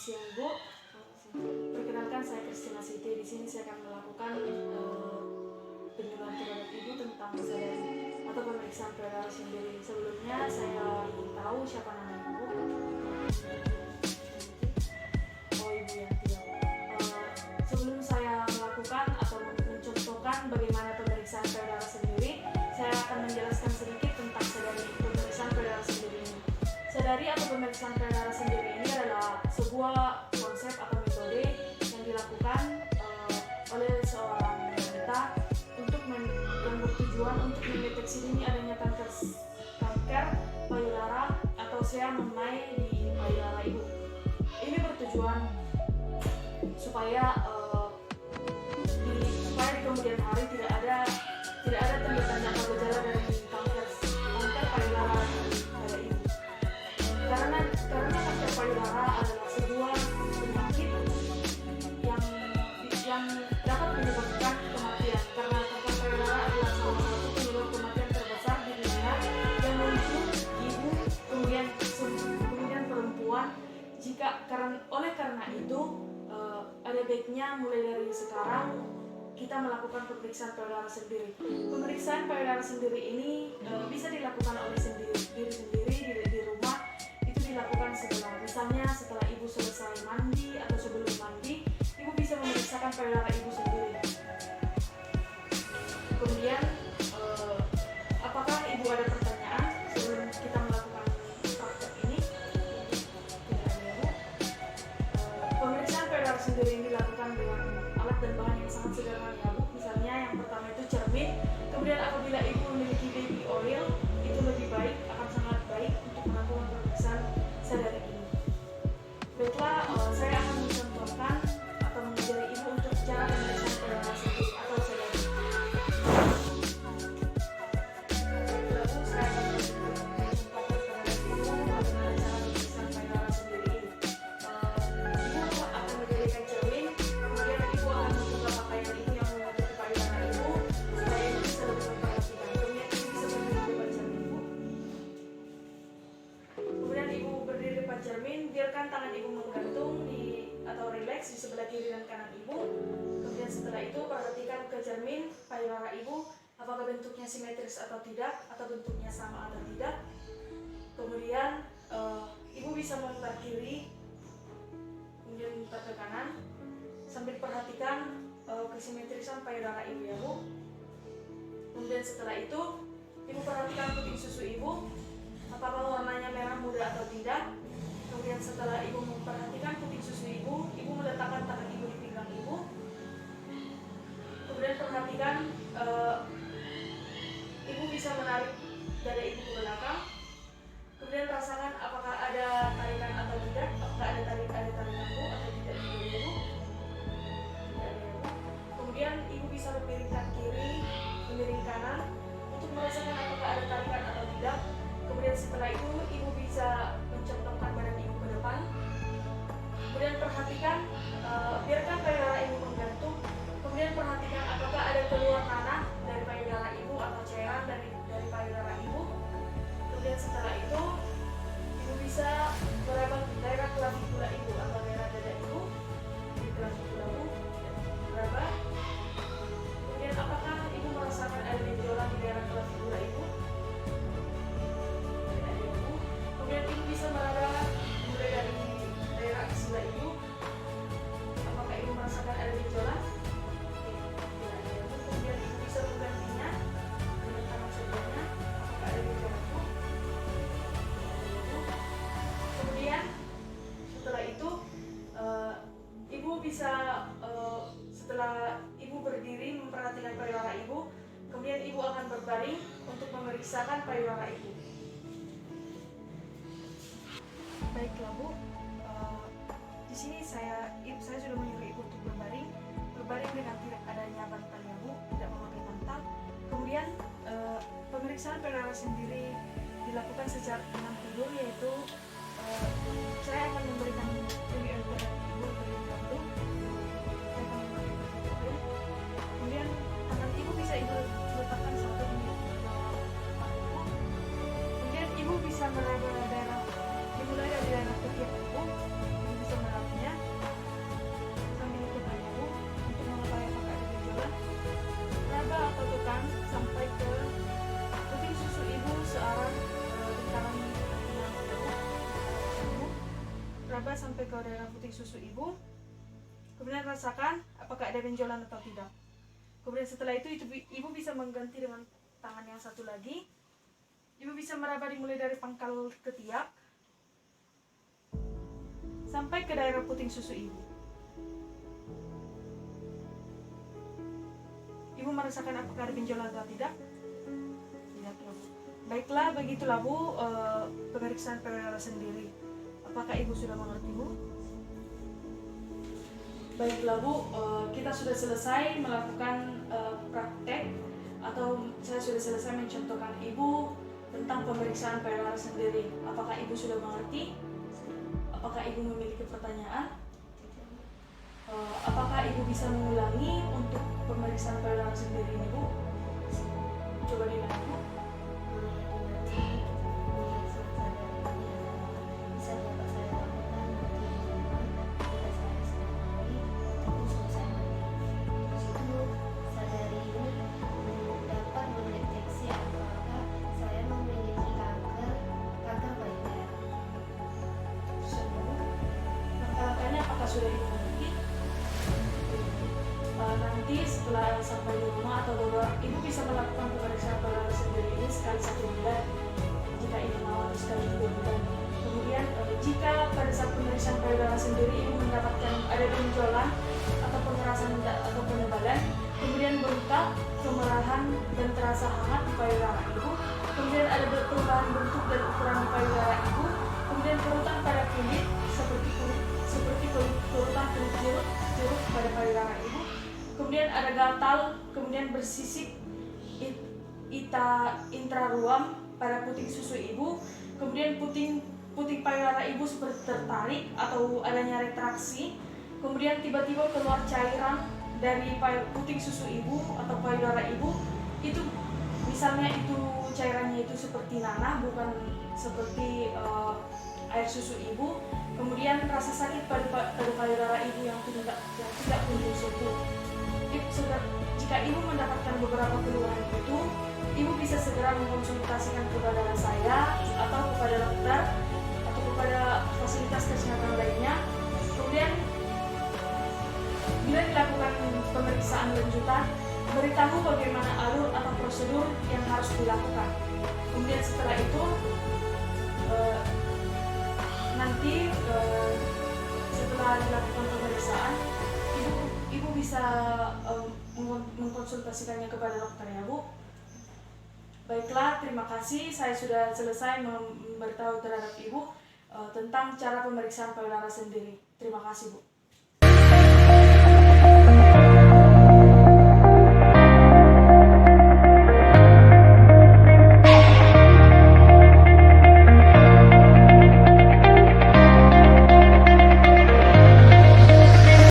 siang Ibu. Perkenalkan, saya Christina Siti. Di sini saya akan melakukan penyuluhan terhadap Ibu tentang sadari atau pemeriksaan payudara sendiri. Sebelumnya saya ingin tahu siapa nama Ibu. Oh, Ibu Yanti. Sebelum saya melakukan atau mencontohkan bagaimana pemeriksaan payudara sendiri, saya akan menjelaskan sedikit tentang sadari pemeriksaan payudara sendiri ini. Sadari atau pemeriksaan payudara sendiri ini adalah sebuah konsep atau metode yang dilakukan oleh seorang wanita yang bertujuan untuk mendeteksi dini adanya kanker payudara atau SEA memai di payudara ibu. Ini bertujuan supaya di kemudian hari tidak ada tanda-tanda atau gejala dari kanker payudara pada ibu. Karena kanker payudara adalah sebuah penyakit yang dapat menyebabkan kematian. Karena kanker payudara adalah salah satu penyebab kematian terbesar di dunia yang memicu ibu kemudian perempuan. Oleh karena itu ada baiknya mulai dari sekarang kita melakukan pemeriksaan payudara sendiri. Pemeriksaan payudara sendiri ini bisa dilakukan oleh diri sendiri di rumah. Itu dilakukan setelah ibu selesai mandi atau sebelum mandi, ibu bisa memeriksakan payudara ibu sendiri. Kemudian apakah ibu ada pertanyaan sebelum kita melakukan praktek ini? Tidak ada, Bu. Pemeriksaan payudara sendiri ini dilakukan dengan alat dan bahan yang sangat sederhana, ya, Bu. Misalnya yang pertama itu cermin. Kemudian apabila ibu memiliki baby oil, itu lebih baik, akan sangat baik untuk melakukan pemeriksaan sadari ini. Baiklah, saya akan mencontohkan atau mengajari ibu untuk cara pemeriksaan payudara sendiri atau sadari. Baiklah, Bu, saya akan mencontohkan kepada ibu bagaimana cara pemeriksaan payudara sendiri ini. Ibu akan mendirikan cermin, kemudian ibu akan membuka pakaian ibu yang menutupi payudara ibu supaya ibu bisa lebih memperhatikan. Kemudian ibu bisa berdiri di depan cermin, Bu. Kemudian ibu berdiri di depan cermin, biarkan tangan ibu menggantung atau rileks di sebelah kiri dan kanan ibu. Kemudian setelah itu perhatikan ke cermin payudara ibu, apakah bentuknya simetris atau tidak, atau bentuknya sama atau tidak. Kemudian ibu bisa memutar kiri, kemudian memutar ke kanan, sambil perhatikan kesimetrisan payudara ibu, ya, Bu. Kemudian setelah itu ibu perhatikan puting susu ibu, apakah warnanya merah muda atau tidak. Kemudian setelah ibu memperhatikan puting susu ibu, ibu meletakkan tangan ibu di pinggang ibu. Kemudian perhatikan ibu bisa menarik dada ibu ke belakang. Kemudian rasakan apakah ada tarikan atau tidak, apakah ada tarikan Bu atau tidak juga, ya, Bu. Tidak ada, ya, Bu. Kemudian ibu bisa memiringkan kiri, memiring kanan untuk merasakan apakah ada tarikan atau tidak. Kemudian setelah itu ibu bisa mencentangkan badan ibu ke depan. Kemudian perhatikan, biarkan payudara ibu menggantung. Kemudian perhatikan apakah ada keluar nanah dari payudara ibu atau cairan dari payudara ibu. Kemudian setelah itu ibu bisa meraba daerah klavikula ibu atau daerah dada ibu di klavikula ibu, meraba. Kemudian apakah ibu merasakan ada benjolan di daerah klavikula ibu? Kemudian ibu bisa meraba mulai dari daerah axilla ibu, apakah ibu merasakan ada benjolan? Tidak ada, Bu. Kemudian ibu bisa menggantinya dengan tangan sebelahnya, apakah ada benjolan, Bu? Kemudian setelah itu ibu bisa setelah ibu berdiri memperhatikan payudara ibu, kemudian ibu akan berbaring untuk memeriksakan payudara ibu. Baiklah, Bu, di sini saya sudah menyuruh ibu untuk berbaring dengan tidak adanya bantal, ya, Bu, tidak memakai bantal. Kemudian pemeriksaan payudara sendiri dilakukan secara dengan tidur, yaitu saya akan memberikan baby oil kepada ibu terlebih dahulu. Saya akan memberikan baby oil. Kemudian tangan ibu bisa ibu letakkan satu di depan ibu. Kemudian ibu bisa meraba daerah dimulai dari daerah ketiak ibu bisa merabanya. meraba sampai ke daerah puting susu ibu. Kemudian rasakan apakah ada benjolan atau tidak. Kemudian setelah itu ibu bisa mengganti dengan tangan yang satu lagi. Ibu bisa meraba dimulai dari pangkal ketiak sampai ke daerah puting susu ibu. Ibu merasakan apakah ada benjolan atau tidak? Tidak, Bu. Baiklah, begitulah Bu, pemeriksaan payudara sendiri. Apakah ibu sudah mengerti, Bu? Baiklah Bu, kita sudah selesai melakukan praktek, atau saya sudah selesai mencontohkan ibu tentang pemeriksaan payudara sendiri. Apakah ibu sudah mengerti? Apakah ibu memiliki pertanyaan? Apakah ibu bisa mengulangi untuk pemeriksaan payudara sendiri ini, Bu? Coba diulangi, Bu. Sudah ibu mengerti? Nanti setelah sampai di rumah atau ibu bisa melakukan pemeriksaan payudara sendiri ini sekali 1 bulan jika ibu mau, atau sekali 3 bulan. Kemudian jika pada saat pemeriksaan payudara sendiri ibu mendapatkan ada benjolan atau pengerasan atau penebalan, kemudian bengkak, kemerahan dan terasa hangat di payudara ibu, kemudian ada perubahan bentuk dan ukuran di payudara ibu, kemudian kerutan pada kulit seperti kerutan kulit jeruk pada payudara ibu, kemudian ada gatal, kemudian bersisik intraruam pada puting susu ibu, kemudian puting payudara ibu seperti tertarik atau adanya retraksi, kemudian tiba-tiba keluar cairan dari puting susu ibu atau payudara ibu. Itu misalnya itu cairannya itu seperti nanah, bukan seperti air susu ibu. Kemudian rasa sakit pada payudara ibu yang tidak kunjung sembuh. Jika ibu mendapatkan beberapa keluhan itu, ibu bisa segera mengkonsultasikan kepada saya atau kepada dokter atau kepada fasilitas kesehatan lainnya. Kemudian bila dilakukan pemeriksaan lanjutan, beritahu bagaimana alur atau prosedur yang harus dilakukan. Kemudian setelah itu nanti setelah dilakukan pemeriksaan, ibu bisa mengkonsultasikannya kepada dokter, ya Bu. Baiklah, terima kasih. Saya sudah selesai memberitahu terhadap ibu tentang cara pemeriksaan payudara sendiri. Terima kasih, Bu.